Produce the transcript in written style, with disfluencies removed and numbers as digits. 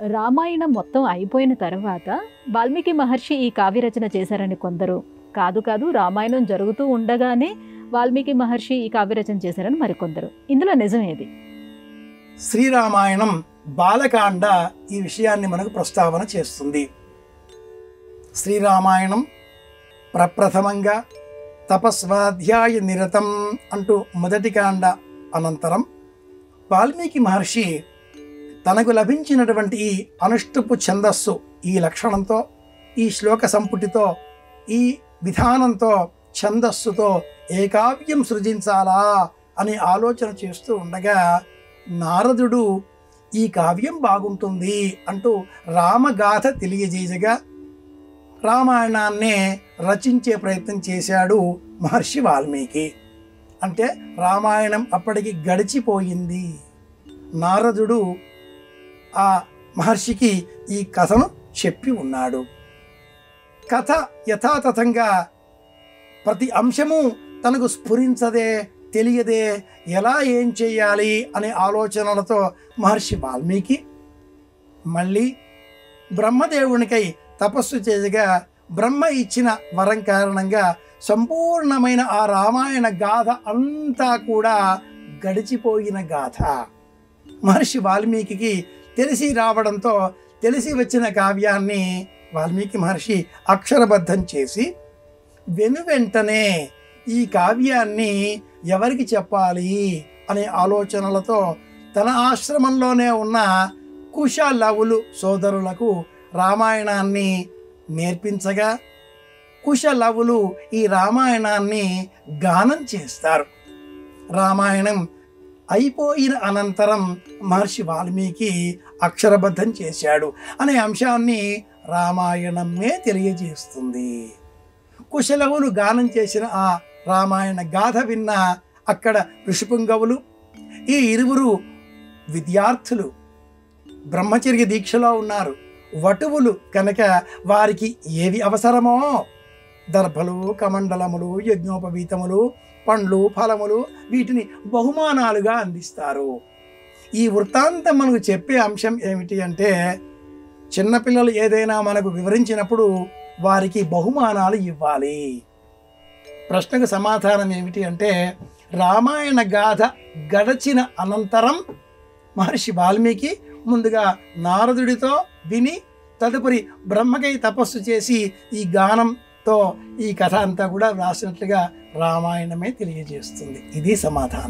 రామాయణం మొత్తం అయిపోయిన తర్వాత వాల్మీకి మహర్షి ఈ కావ్య రచన చేశారని కొందరు, కాదు కాదు రామాయణం జరుగుతూ ఉండగానే వాల్మీకి మహర్షి ఈ కావ్య రచన చేశారని మరికొందరు. ఇందులో నిజమేది? శ్రీరామాయణం బాలకాండ ఈ విషయాన్ని మనకు ప్రస్తావన చేస్తుంది. శ్రీరామాయణం ప్రప్రథమంగా తపస్వాధ్యాయ నిరతం అంటూ మొదటి కాండ అనంతరం వాల్మీకి మహర్షి తనకు లభించినటువంటి ఈ అనుష్టుపు ఛందస్సు, ఈ లక్షణంతో, ఈ శ్లోక సంపుటితో, ఈ విధానంతో, ఛందస్సుతో ఏ కావ్యం సృజించాలా అని ఆలోచన చేస్తూ ఉండగా నారదుడు ఈ కావ్యం బాగుంటుంది అంటూ రామగాథ తెలియజేయగా రామాయణాన్నే రచించే ప్రయత్నం చేశాడు మహర్షి వాల్మీకి. అంటే రామాయణం అప్పటికి గడిచిపోయింది. నారదుడు ఆ మహర్షికి ఈ కథను చెప్పి ఉన్నాడు. కథ యథాతథంగా ప్రతి అంశము తనకు స్ఫురించదే, తెలియదే, ఎలా ఏం చేయాలి అనే ఆలోచనలతో మహర్షి వాల్మీకి మళ్ళీ బ్రహ్మదేవునికై తపస్సు చేయగా బ్రహ్మ ఇచ్చిన వరం కారణంగా సంపూర్ణమైన ఆ రామాయణ గాథ అంతా కూడా గడిచిపోయిన గాథ మహర్షి వాల్మీకి తెలిసి రావడంతో తెలిసి వచ్చిన కావ్యాన్ని వాల్మీకి మహర్షి అక్షరబద్ధం చేసి వెనువెంటనే ఈ కావ్యాన్ని ఎవరికి చెప్పాలి అనే ఆలోచనలతో తన ఆశ్రమంలోనే ఉన్న కుశలవులు సోదరులకు రామాయణాన్ని నేర్పించగా కుశలవులు ఈ రామాయణాన్ని గానం చేస్తారు. రామాయణం అయిపోయిన అనంతరం మహర్షి వాల్మీకి అక్షరబద్ధం చేశాడు అనే అంశాన్ని రామాయణమే తెలియజేస్తుంది. కుశలవులు గానం చేసిన ఆ రామాయణ గాథ విన్న అక్కడ ఋషిపుంగవులు, ఈ ఇరువురు విద్యార్థులు బ్రహ్మచర్య దీక్షలో ఉన్నారు. వటువులు కనుక వారికి ఏవి అవసరమో దర్భలు, కమండలములు, యజ్ఞోపవీతములు, పండ్లు, ఫలములు వీటిని బహుమానాలుగా అందిస్తారు. ఈ వృత్తాంతం మనకు చెప్పే అంశం ఏమిటి అంటే, చిన్నపిల్లలు ఏదైనా మనకు వివరించినప్పుడు వారికి బహుమానాలు ఇవ్వాలి. ప్రశ్నకు సమాధానం ఏమిటి అంటే, రామాయణ గాథ గడచిన అనంతరం మహర్షి వాల్మీకి ముందుగా నారదుడితో విని తదుపరి బ్రహ్మకై తపస్సు చేసి ఈ గానంతో ఈ కథ అంతా కూడా వ్రాసినట్లుగా రామాయణమే తెలియజేస్తుంది. ఇది సమాధానం.